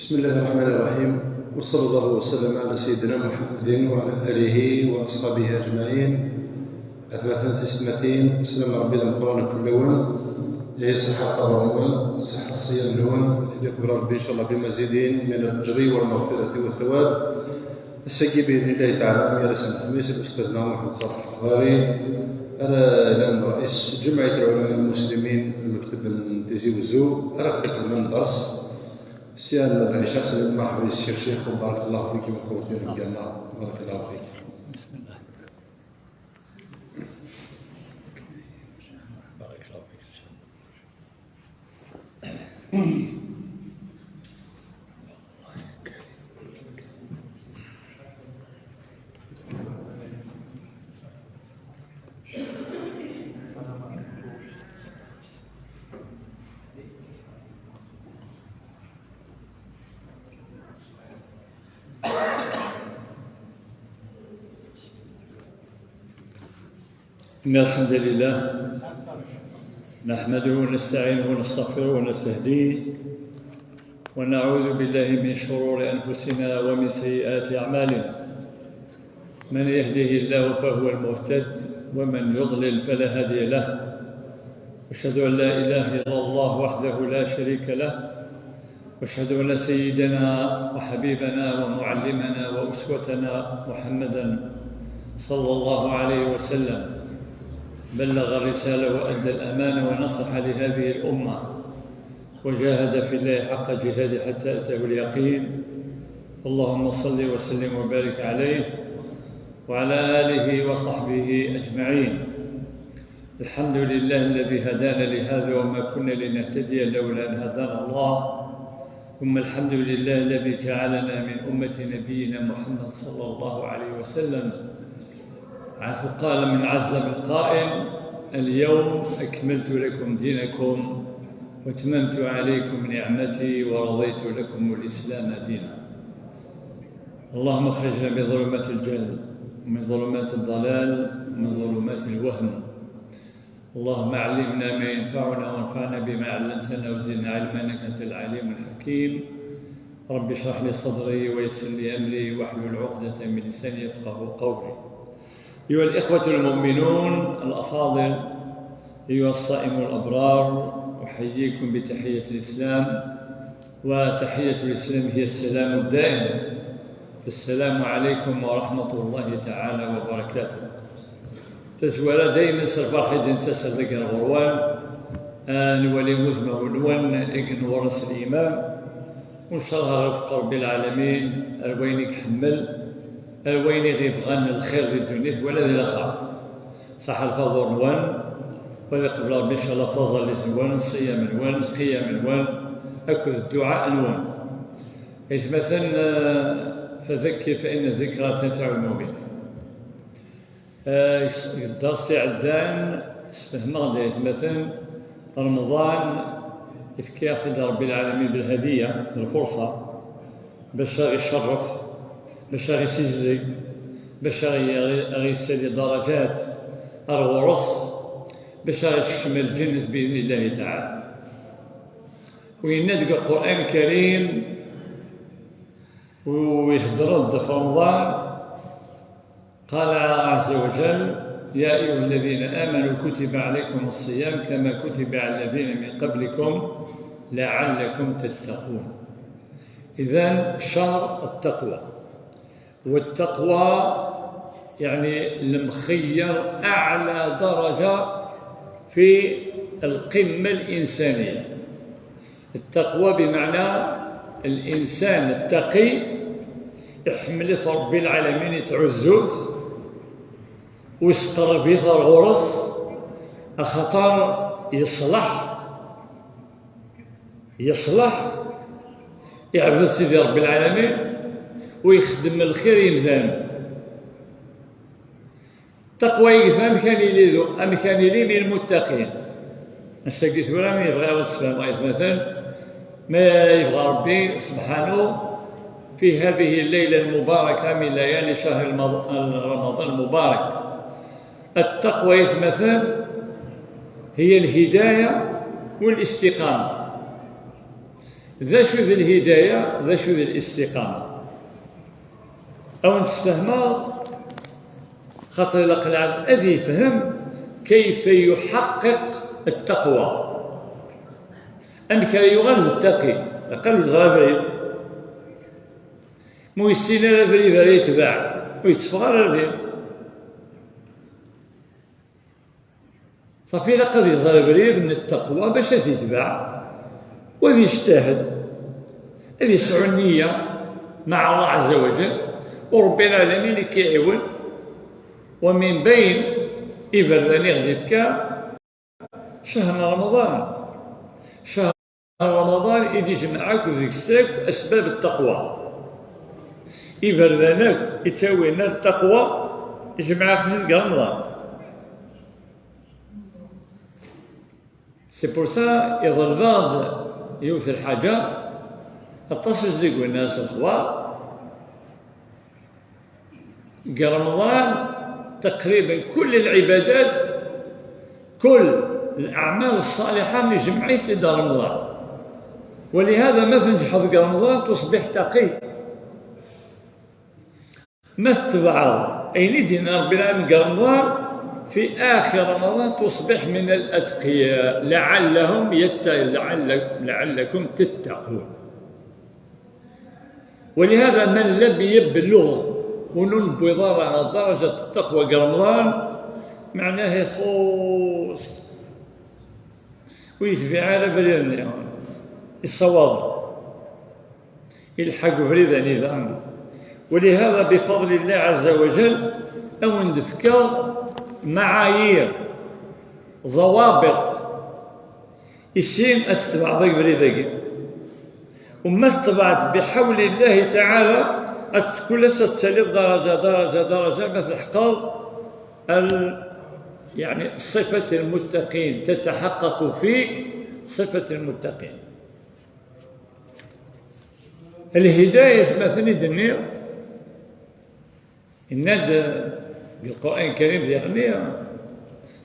بسم الله الرحمن الرحيم، وصلى الله وسلم على سيدنا محمد وعلى آله وأصحابه أجمعين. أثبتنا تسمتين سلام ربي القرآن كل يوم صحة الرمضان صحة الصيام الأول يكبر ربي إن شاء الله بمزيدين من الأجر والمغفرة والثواب. السجي بإذن الله تعالى أمير سنة الخميس الأستاذ محمد صالح الغاري أنا رئيس جمعية العلماء المسلمين المكتب من تيزي وزو أرافق من درس سيان العشاء. سلام مرحبا بالسير الشيخ وبارك الله فيك وقوتي في الجنة. بارك الله فيك. بسم الله. بارك الله فيك إن شاء الله. إن الحمد لله نحمده ونستعينه ونستغفره ونستهديه ونعوذ بالله من شرور أنفسنا ومن سيئات أعمالنا. من يهده الله فهو المهتد ومن يضلل فلا هادي له. أشهد أن لا إله إلا الله وحده لا شريك له، وأشهد أن سيدنا وحبيبنا ومعلمنا وأسوتنا محمدا صلى الله عليه وسلم بلغ الرسالة وأدى الأمانة ونصح لهذه الأمة وجاهد في الله حق جهاده حتى أتاه اليقين. اللهم صل وسلم وبارك عليه وعلى آله وصحبه أجمعين. الحمد لله الذي هدانا لهذا وما كنا لنهتدي لولا أن هدانا الله، ثم الحمد لله الذي جعلنا من أمة نبينا محمد صلى الله عليه وسلم، حيث قال من عز من قائل: اليوم أكملت لكم دينكم واتممت عليكم نعمتي ورضيت لكم الإسلام دينا. اللهم اخرجنا من ظلمات الجهل ومن ظلمات الضلال ومن ظلمات الوهم. اللهم علمنا ما ينفعنا وانفعنا بما علمتنا وزدنا علما انك انت العليم الحكيم. رب اشرح لي صدري ويسر لي امري واحلل عقدة من لساني يفقهوا قولي. أيها الإخوة المؤمنون الأفاضل، أيها الصائمون الأبرار، أحييكم بتحية الإسلام، وتحية الإسلام هي السلام الدائم. فالسلام عليكم ورحمة الله تعالى وبركاته. تزوال دائما سرفاحي دين تسال ذكر الغروان نولي مذمه ونوان إقن ورس الإيمان، وإن شاء الله رفق رب العالمين أروينك حمل الوين غيبغان الخير للدنيا ولا ذي الآخر. صح الفضل نوان ويقبل ربي إن شاء الله فضل نوان، الصيام نوان، القيام نوان، أكد الدعاء نوان. إذ مثلا فذكر فإن الذكرى تنفع المؤمن. الدرس عدان اسمه مغدى مثلا رمضان يفكي ياخذ ربي العالمين بالهدية بالفرصة باش يشرف، باش يسجل، باش يسالي درجات الغرس، باش يشمل الجنة بإذن الله تعالى. وينادق القرآن الكريم ويهدرد في رمضان. قال عز وجل: يا أيها الذين آمنوا كتب عليكم الصيام كما كتب على الذين من قبلكم لعلكم تتقون. إذن شهر التقوى، والتقوى يعني المخير أعلى درجة في القمة الإنسانية. التقوى بمعنى الإنسان التقي يحمل رب العالمين يتعزوه ويسقر بيث الغرس أخطر يصلح يعبد سيدي رب العالمين ويخدم الخير يمثال. التقوى يفهم كان يلي من المتقين. الشاكيت ولا ما يبغى وصفه ما مثلا ما يبغى ربي سبحانه في هذه الليلة المباركة من ليالي شهر رمضان المبارك. التقوى مثلا هي الهداية والاستقامة. ذا شو ذي الهداية، ذا شو ذي الاستقامة. أو نتفهمها خاطر يلقى العبد أدي يفهم كيف يحقق التقوى. أنك يغلظ التقي أقل يزرى مو يسينا لا بريد لا يتباع ويتفغر ذي صافي لقد يزرى بريد من التقوى باش تتباع وذي يجتهد، هذه يسعى النية مع الله عز وجل ورب العالمين كيعون. ومن بين إبرداني غادي بكى شهر رمضان. شهر رمضان يدي يجمعك وذيك الساك أسباب التقوى. إبردانك يتاوينا التقوى يجمعك في رمضان. سي بور سا يظل بعض يوث الحاجة التصويز ديك الناس الأخوة رمضان تقريبا كل العبادات كل الأعمال الصالحة من جمعية تدى رمضان. ولهذا ما تنجح في رمضان تصبح تقي. ما تتبعض أين دينا ربي العالمين رمضان في آخر رمضان تصبح من الأتقياء لعلكم تتقون. ولهذا من لم يبلغ وننبض على درجة التقوى رمضان معناه يخوص ويتبع على بليرنا الصواب يلحق بريد نظام. ولهذا بفضل الله عز وجل أو ندفكر معايير ضوابط يسين أتتبع ذاك بريدك وما اتبعت بحول الله تعالى كل ستسالي درجة مثل حقاق يعني صفة المتقين تتحقق فيك صفة المتقين. الهداية مثلا دنيا الند بالقرآن الكريم يعني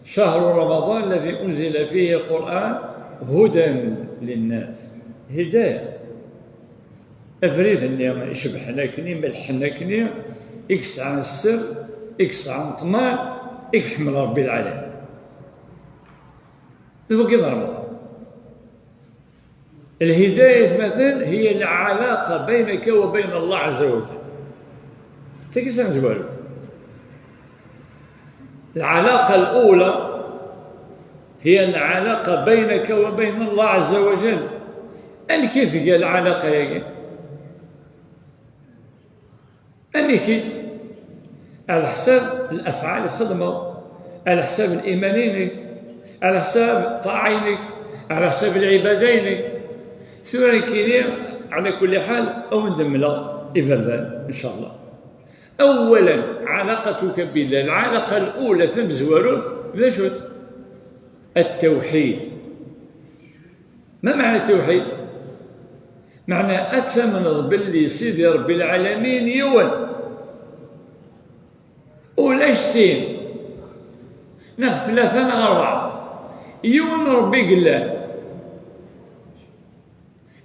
شهر رمضان الذي أنزل فيه القرآن هدى للناس. هداية أفريد النية يشبحنا كني ملحنا كني إكس عن السر إكس عن طمان يحمل ربي العالمين. الوقت رمضان الهداية مثلا هي العلاقة بينك وبين الله عز وجل. تكيس نزوالو العلاقة الأولى هي العلاقة بينك وبين الله عز وجل. أن كيف هي العلاقة يا أن كيف على حساب الأفعال الخدمة، على حساب الإيمانين، على حساب طاعينك، على حساب العبادين. سورة كينير على كل حال أو ندملا إبردان إن شاء الله. أولا علاقتك بالله، العلاقة الأولى ثم زواروث ذا شوث التوحيد. ما معنى التوحيد؟ معنى أتمنى باللي سيدي رب العالمين يون ولاش سين ناخذ ثلاثة من أربعة يون ربي قال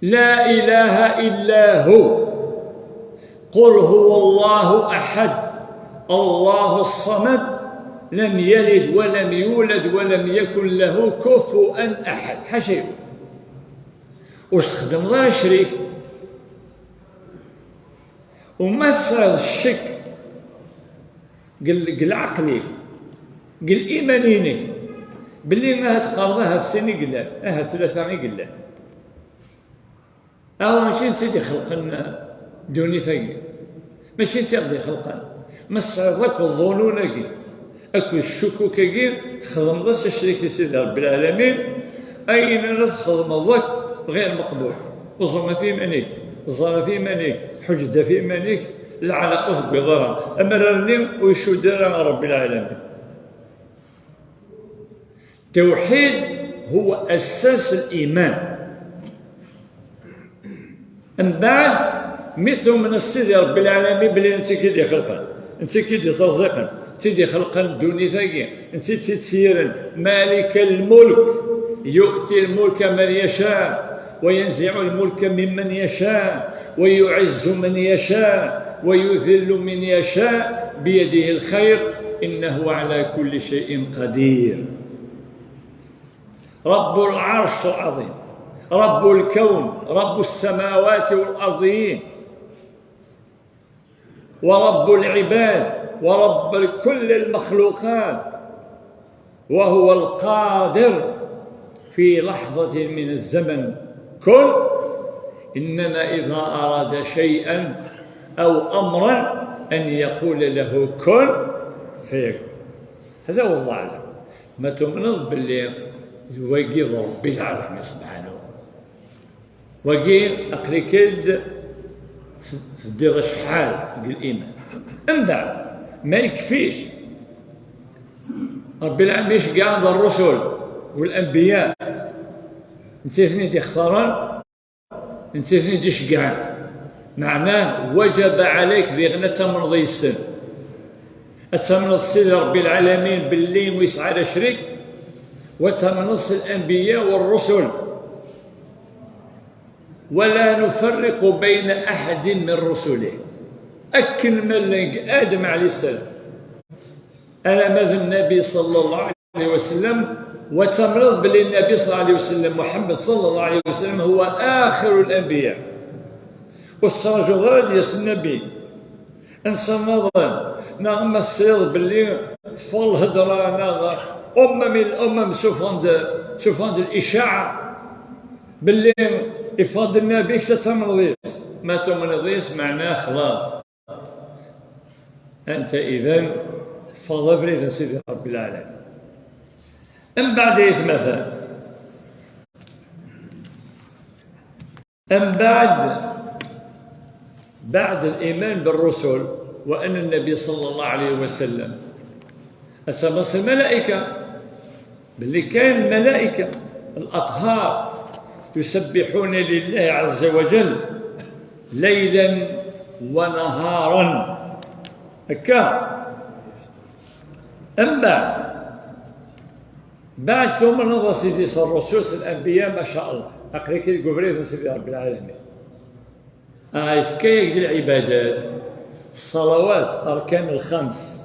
لا إله إلا هو قل هو الله أحد الله الصمد لم يلد ولم يولد ولم يكن له كفوا أحد. حاشا واستخدم ضر الشريك وما تصير الشك قل عقلي قل إيمانيني باللي ما هتقرضها السنة قل لا ثلاثة قل لا أو ماشي نسيتي خلقنا دوني ثقي ماشي نتيقضي خلقنا ما تصير الظنون كي أكو الشكوك كي تخدم ضس الشريك سيدي رب العالمين أين تخدم ضك غير مقبول وظلم في منيك الظلم في منيك حجد في منيك العلاقة بضرر أمرني ويشود رب العالمين. توحيد هو أساس الإيمان. من بعد مثل من السيد رب العالمين بلي انت كيدي خلقا انت كيدي ترزقا تيدي خلقا دوني ثقي انت تسيرا مالك الملك يؤتي الملك من يشاء وينزع الملك ممن يشاء ويعز من يشاء ويذل من يشاء بيده الخير إنه على كل شيء قدير. رب العرش العظيم، رب الكون، رب السماوات والأرضين، ورب العباد، ورب كل المخلوقات، وهو القادر في لحظة من الزمن كن، إنما إذا أراد شيئا أو أمرا أن يقول له كن فيكون. هذا هو الله أعلم. ما تمنظ باللي وقيض ربي العالمين سبحانه وقيل أقريكد دير شحال الإيمان. من بعد ما يكفيش ربي العالمين قاعد الرسل والأنبياء نتيفني دي اختارن نتيفني دي شقعان، معناه وجب عليك بغنى تمرض السن التمرض سيد ربي العالمين بالليل ويسعى على شريك، وتمرض الأنبياء والرسل، ولا نفرق بين أحد من رسله. أكل ملك آدم عليه السلام أنا ماذا النبي صلى الله عليه وسلم، وتمرض بلي النبي صلى الله عليه وسلم محمد صلى الله عليه وسلم هو آخر الأنبياء، والسرج غادي يس النبي انصمضا نغم السير باللي طفل هدرة نغ من الأمم سوف الإشاعة باللي إفاد النبي تتمرضيس، ما تمرضيس معناه خلاص أنت إذن فضبري سيدي رب العالمين. أم بعد مثلا أم بعد الإيمان بالرسل وأن النبي صلى الله عليه وسلم أسمى الملائكة باللي كان الملائكة الأطهار يسبحون لله عز وجل ليلا ونهارا هكا. أم بعد ثم نظر سيدي الرسول الأنبياء ما شاء الله أقريك القبري سيدي رب العالمين. كيف العبادات الصلوات أركان الخمس،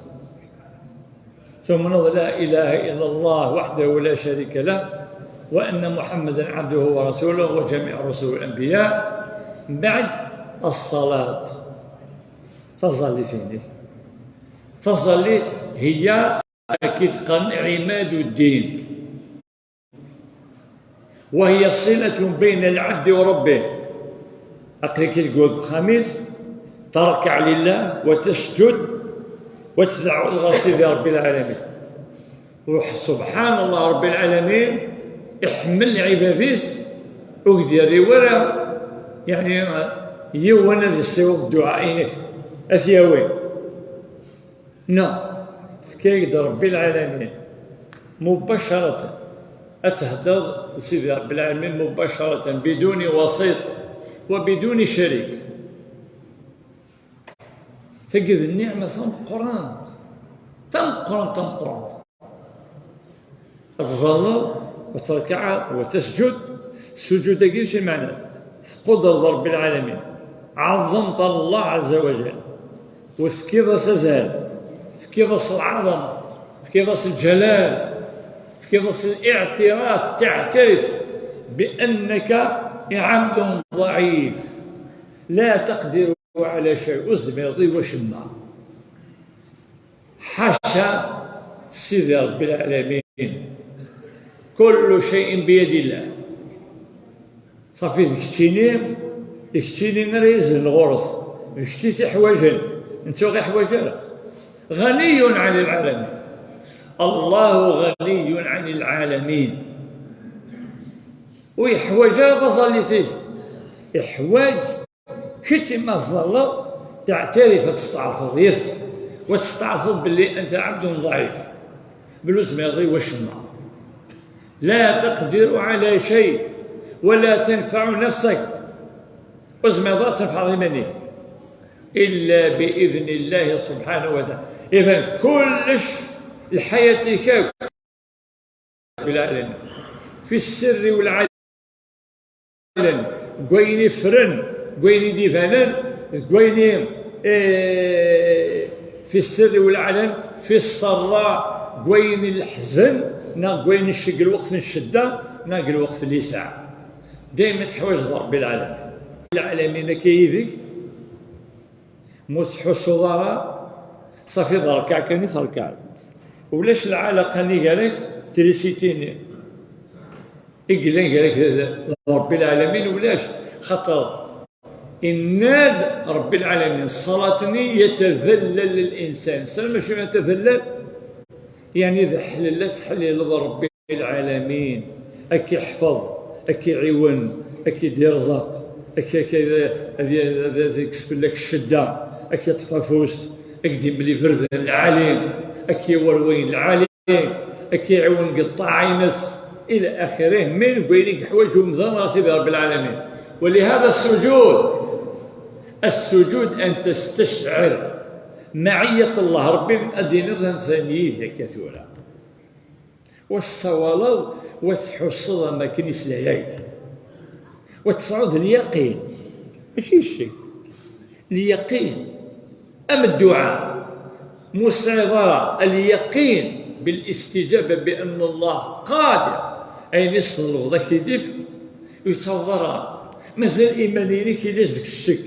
ثم نظر لا إله إلا الله وحده لا شريك له وأن محمدا عبده ورسوله وجميع رسل الأنبياء. بعد الصلاة فظلت هي أكيد عماد الدين، وهي صلة بين العبد وربه. أقريك الجواب الخامس تركع لله وتسجد وتدعو إلى سيدي رب العالمين. سبحان الله رب العالمين يحمل عباديس ويدير ولا يعني يوانا ذي السوق الدعائينك أسيوين نعم كيد رب العالمين مباشرة أتهدر سيدي رب العالمين مباشرة بدون وسيط وبدون شريك. تجد النعمة تنقران تظل وتركع وتسجد. السجود كيف معنى قدر رب العالمين عظمت الله عز وجل وفكيف سزال فكيف العظمة فكيف الجلال فكيف الاعتراف تعترف بأنك عبد ضعيف لا تقدر على شيء أزمرضي وشمع. حاشا سيدي رب العالمين كل شيء بيد الله. صافي يكتيني نريز الغرس يكتيتي حواجن انتو غير حواجن. غني عن العالمين، الله غني عن العالمين. ويحواج تظليتيه يحواج كنت ما تظل تعترف وتستعرض يس وتستعرض باللي انت عبد ضعيف بالوزن يضي وشمع لا تقدر على شيء ولا تنفع نفسك وزن يضي تنفع ضمنك إلا بإذن الله سبحانه وتعالى. إذن كلش الحياة بالعلن في السر والعلن كويني فرن كويني ديفانن كويني في السر والعلن، في السراء كويني الحزن نا كويني الشق الوقت الشده نا الوقت اللي ساعه. دائما تحوج رب العالمين كيفك مسحو الصدراء صافي ضركع كاني ثركع ولاش العلاقه اللي قالك تريسيتيني قال لك رب العالمين ولاش خاطر إناد رب العالمين صلاتني يتذلل الإنسان سلم شو يتذلل يعني إذا حللت حلل رب العالمين أكي يحفظ أكي يعون أكي يرزق أكي يكسب لك الشدة أكي يطففوس أكي بلي برد العليم أكي وروين العليم أكي يعون قطاع ينس إلى آخره من قويلك حواجهم ذا ناصب رب العالمين. ولهذا السجود أن تستشعر معية الله ربي من أدينة ثانية كثيرة والصوالض وتحصل ما كنيس ليالي وتصعد اليقين ماشي الشيء اليقين أم الدعاء مستعذرة اليقين بالاستجابة بأن الله قادر أين يصل ذاك يدفك يتصورها مازال إيمانينك كيلاش داك الشك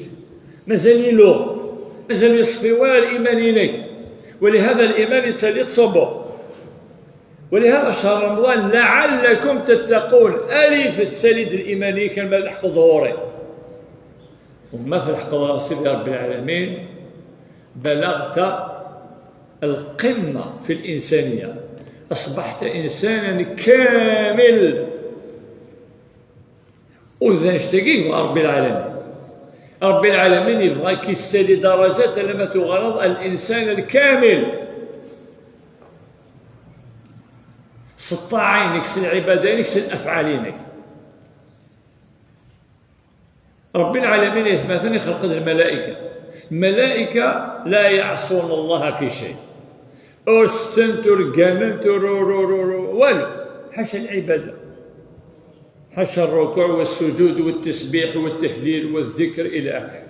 مازال يلوغ مازال يصفي والو إيمانينك. ولهذا الإيمان يتسالي تصبو. ولهذا شهر رمضان لعلكم تتقون ألف تساليد الإيمانية كما الحق ظهوري وما في الحق ظهوري رب العالمين بلغت القمة في الإنسانية أصبحت إنسانا كامل. وإذا نشتكي رب العالمين رب العالمين يبغى يستدي درجات لما تغرض الإنسان الكامل. سطاعينك سن عبادينك سن أفعالينك. رب العالمين يثبتني خلق الملائكة. الملائكة لا يعصون الله في شيء أرستنتر جاننتر والو حاشا العبادة حاشا الركوع والسجود والتسبيح والتهليل والذكر إلى آخره.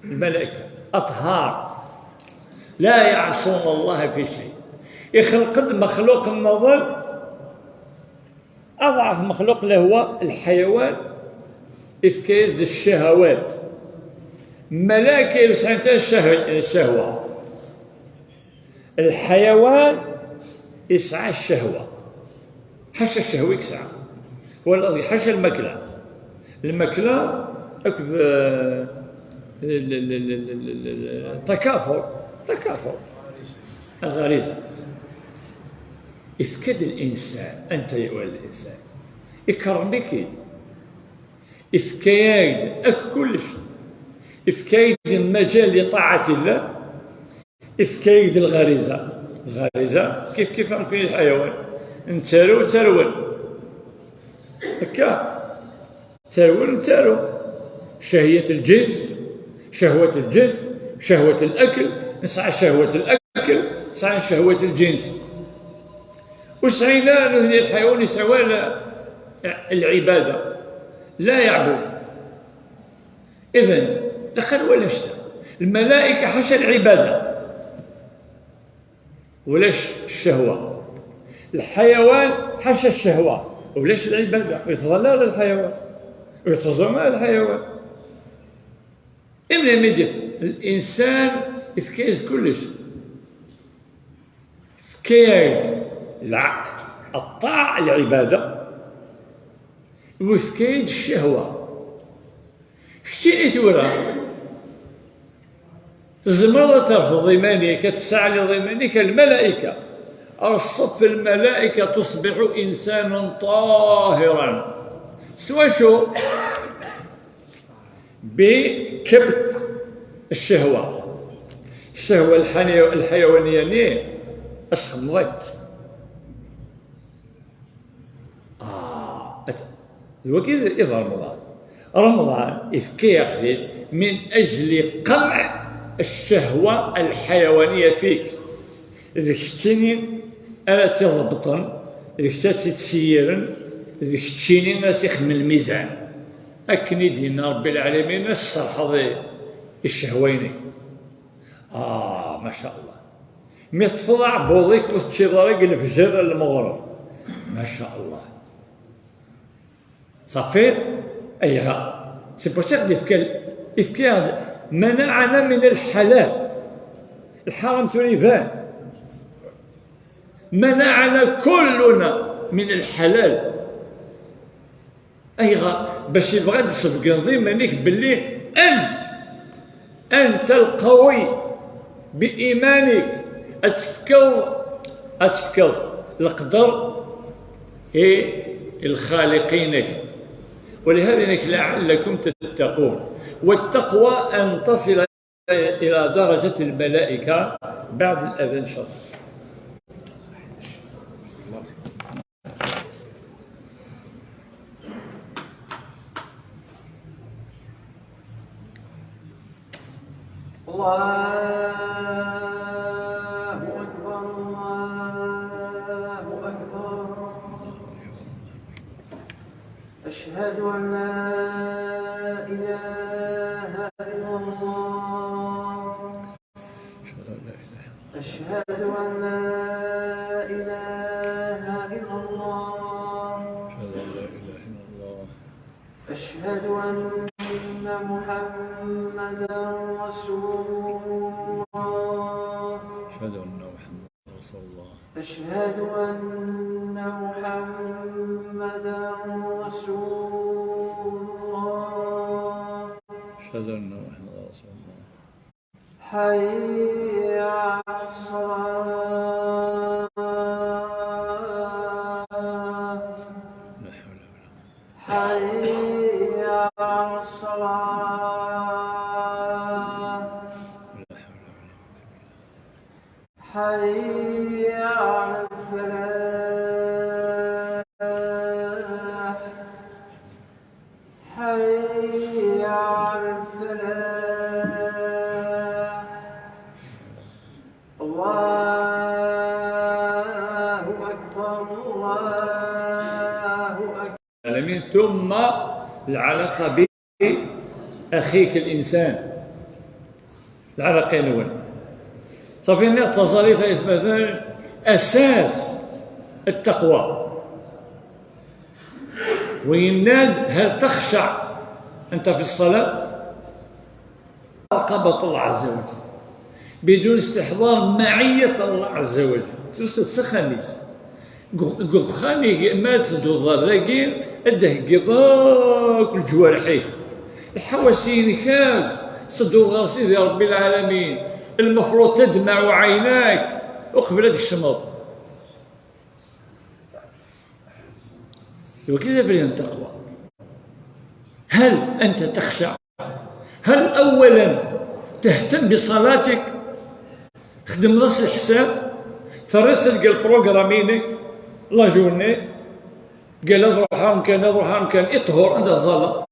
الملائكة أطهار لا يعصون الله في شيء. يخلق مخلوق النظر أضعف مخلوق له هو الحيوان إفكاز الشهوات. ملائكة يسعى الشهوة الحيوان يسعى الشهوة حاشا الشهوة يسعى والله حاشا المكلة أكد تكاثر الغريزة. إفكاد الإنسان أنت يا ولد الإنسان إكرمك إفكاد كل شيء إفكاد المجال لطاعة الله إفكاد الغريزة كيف ممكن الحيوان نتسارو هكا تسارو شهية الجنس شهوة الجنس شهوة الأكل نسعى شهوة الأكل نسعى شهوة الجنس وسعينا نهني الحيوان يسعى العبادة لا يعبد. إذن دخل ولا اشتغل الملائكة حاشا العبادة ولاش الشهوة. الحيوان حاشا الشهوة ولاش العبادة ويتظلل الحيوان ويتظلم الحيوان. إمن يدير الإنسان يفكيز كلش فكايد الطاعة العبادة وفكايد الشهوة. شتي تورا زمرة ترفض إيمانك كتسعى لضيمانك الملائكة الصف الملائكة تصبح إنسانا طاهرا سوى شو بكبت الشهوة الحيوانية ليه أسخمضت الوقت إذا رمضان إفكاك من أجل قمع الشهوة الحيوانية فيك. إذا كنتيني أنا تضبطن إذا كنت تسيرن إذا كنتيني أنا تخمن الميزان أكني دينا رب العالمين الصرح الشهويني. ما شاء الله، مي تفضع بوضيك وتشيضارك الفجر المغرب، ما شاء الله صافي. أيها سي بور سا إفكي منعنا من الحلال، الحرام تريبان، منعنا كلنا من الحلال. أيها باش يبغى تصدق ضمنك باللي أنت القوي بإيمانك، أتفكر القدر الخالقين. ولهذا لعلكم تتقون، والتقوى أن تصل إلى درجة الملائكة بعد الأذان شر. الله أكبر الله أكبر. أشهد أن لا إله إلا الله. أشهد أن لا إله إلا الله. أشهد أن محمدا رسول الله. أشهد أن محمدا رسول الله. أشهد أن محمدا رسول الله. أشهد أن محمدا رسول الله. حي على الصلاة. لا حول ولا قوة. حي على الصلاة. حي على الفلاح. حي على الفلاح. الله أكبر الله أكبر. ثم العلاقة بأخيك الإنسان، العلاقة الأولى صافي تصاريف مثلا أساس التقوى. ويناد هل تخشع أنت في الصلاة؟ رقابة الله عز وجل بدون استحضار معية الله عز وجل. تسخنيس قخاني ما تدوض ذاكين أده قضاك الجوارحي الحواسين كاك صدوغ سيدي رب العالمين. المفروض تدمع عيناك وقبل هذا الشمر. وكذا بين التقوى. هل أنت تخشع؟ هل أولا تهتم بصلاتك؟ خدم راس الحساب، فريت تلقى البروغرامينك لا جورني قال روح كان اطهر انت الظلام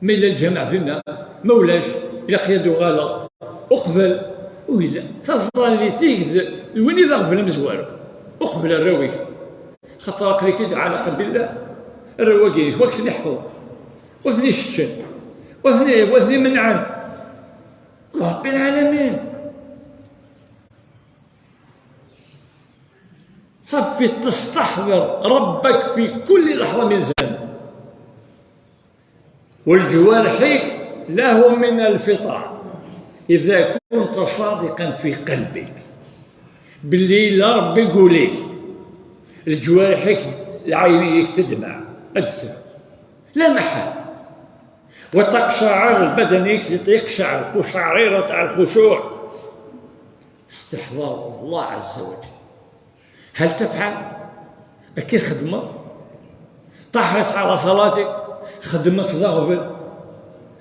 ما الا الجماع فينا مولاش الا قيادو غالا اقبل ويلا تصلي تيك وين اذا قبل مزوارو اقبل الرويك خاطر قريك علاقه بالله الرواقي وقت يحفظ وثني الشتن وثني منعن رب العالمين. صفي تستحضر ربك في كل لحظة من زمن. والجوارحك له من الفطرة إذا كنت صادقا في قلبك باللي لا ربي يقوليك الجوارحك العينيك تدمع أكثر لا محال وتقشعر بدنك يقشعر قشعريرة على الخشوع استحضار الله عز وجل. هل تفعل؟ أكيد خدمة تحرص على صلاتك خدمة تغفل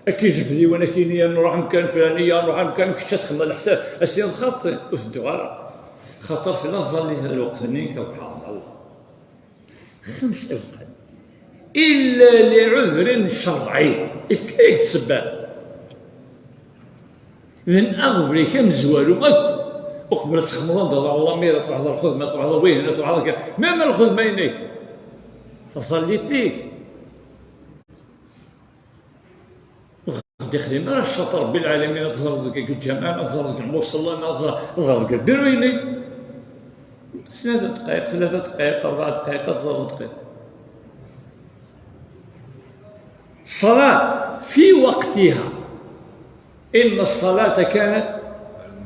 أكيد جبدي وانا كينيا نروح مكان فلانية نروح مكان كيش تخدم الحساب أسير خاطر وسدوها خاطر في لحظة اللي الوقت نيك وحافظ الله 5 أوقات إلا لعذر شرعي كيف تسبب إذن أغبري كم زوالو أقبل تخمرون دار الله ميرا تروح دار الخدمة تروح دار وين تروح دار ما الخدمة ينيك تصلي فيك داخلين ما شاط ربي العالمين تزرد ديك الجماعه تزرد ديك المصلى تزرد ديك برويني 3 دقائق 4 دقائق تزرد دقائق. الصلاة في وقتها، إن الصلاة كانت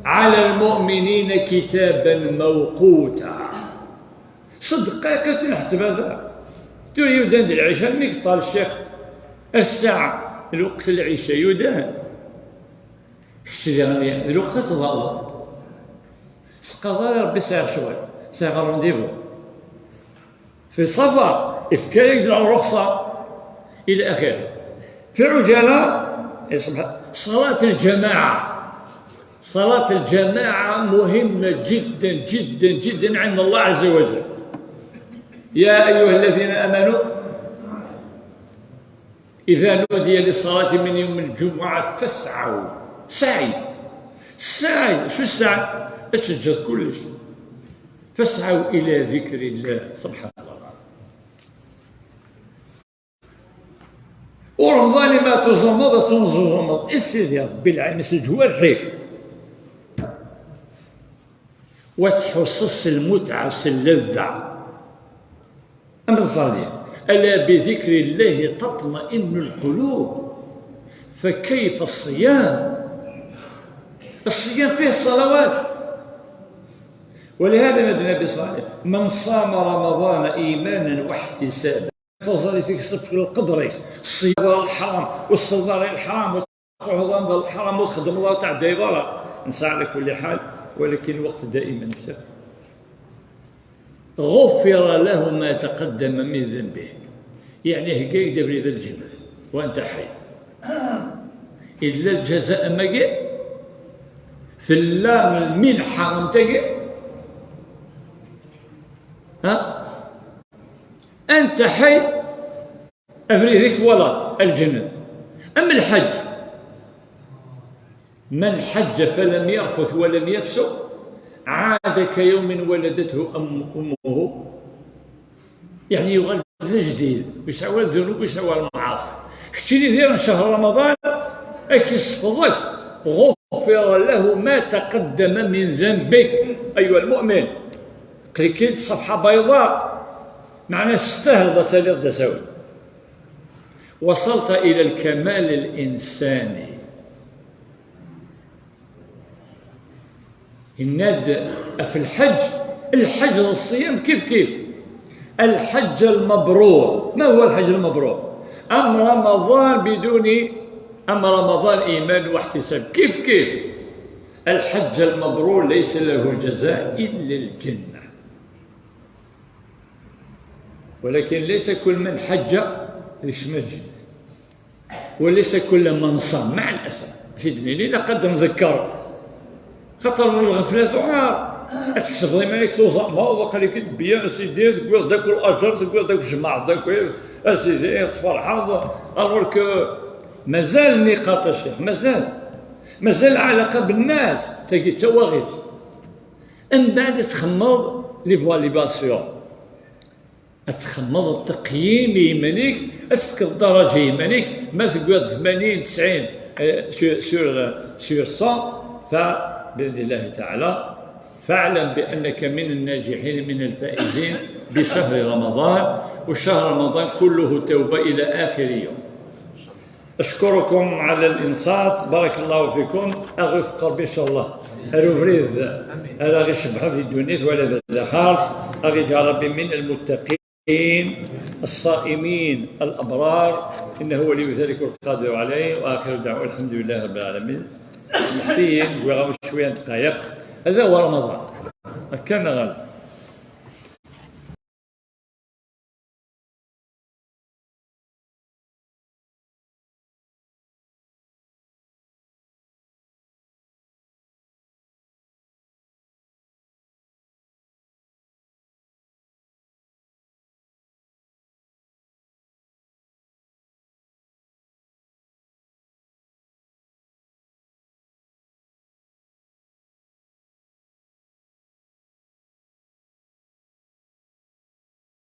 على المؤمنين كتابا موقوتا. 6 دقائق تنحسب هذا تولي يودان العشاء ميك طال الشيخ الساعة الوقت العشاء يودان يعني الوقت تظل قضى ربي ساعة شوي ساعة رونديفو في سفر إفكار يقدر على الرخصة إلى آخره. في عجالة صلاة الجماعة، صلاة الجماعة مهمة جدا جدا جدا عند الله عز وجل. يا أيها الذين آمنوا إذا نودي للصلاة من يوم الجمعة فاسعوا. سعي شو السعي؟ أشجر كل شيء. فاسعوا إلى ذكر الله سبحانه وتعالى. ورمضان ما تزمض تنزمض اسير يا ربي العالمين الجوار حيف وتحصص المتعة اللذة. أما الظالم ألا بذكر الله تطمئن القلوب. فكيف الصيام؟ الصيام فيه الصلوات. ولهذا نادى النبي صلى الله عليه وسلم من صام رمضان إيمانا واحتسابا فصل فيك صفر القدر الصيام الحرام والصدر الحرام والحرام الحرام والخدم الله تاع دايره نسى على كل حال. ولكن الوقت دائما شاف غفر له ما تقدم من ذنبه. يعني هكا يدير لي الجنة وانت حي الا الجزاء ما جاء ثلا المنحه متجه ها انت حي ابريك ولات الجنة. اما الحج من حج فلم يرفث ولم يفسق عاد كيوم ولدته امه. يعني يغلب جديد بيساوي الذنوب بيساوي المعاصي. كتيني دير شهر رمضان اكسفضك غفر له ما تقدم من ذنبك ايها المؤمن. كليكيت صفحه بيضاء معناه استهدت للتساوي. وصلت الى الكمال الانساني. الناد في الحج والصيام كيف الحج المبرور. ما هو الحج المبرور؟ أما رمضان إيمان واحتساب كيف الحج المبرور ليس له جزاء إلا الجنة. ولكن ليس كل من حج يشمجد وليس كل من صام مع الأسف في دنيا لقد نذكر خطر من الغفلات وعار تكسب ديما ليك توصل ما هو قال لك بيان اسيدي تقول داك الاجر تقول داك الجماعه داك اسيدي تفرحان الورك مازال النقاط الشيخ مازال علاقه بالناس تجي تواغيث من بعد تخمض ليفاليباسيون تخمض التقييم يمانيك تفكر الدرجه يمانيك ما تقول 80 90 سور 100 بإذن الله تعالى فاعلم بأنك من الناجحين من الفائزين بشهر رمضان. وشهر رمضان كله توبة إلى آخر يوم. أشكركم على الإنصات بارك الله فيكم. أغف قربي إن شاء الله أروفريد ألا غيشبح في الدنيا ولا بالآخر أغي جعل ربي من المتقين الصائمين الأبرار إنه ولي ذلك القادر عليه. وآخر دعوة الحمد لله رب العالمين. محتين وغاو شويه دقائق هذا هو رمضان كما غال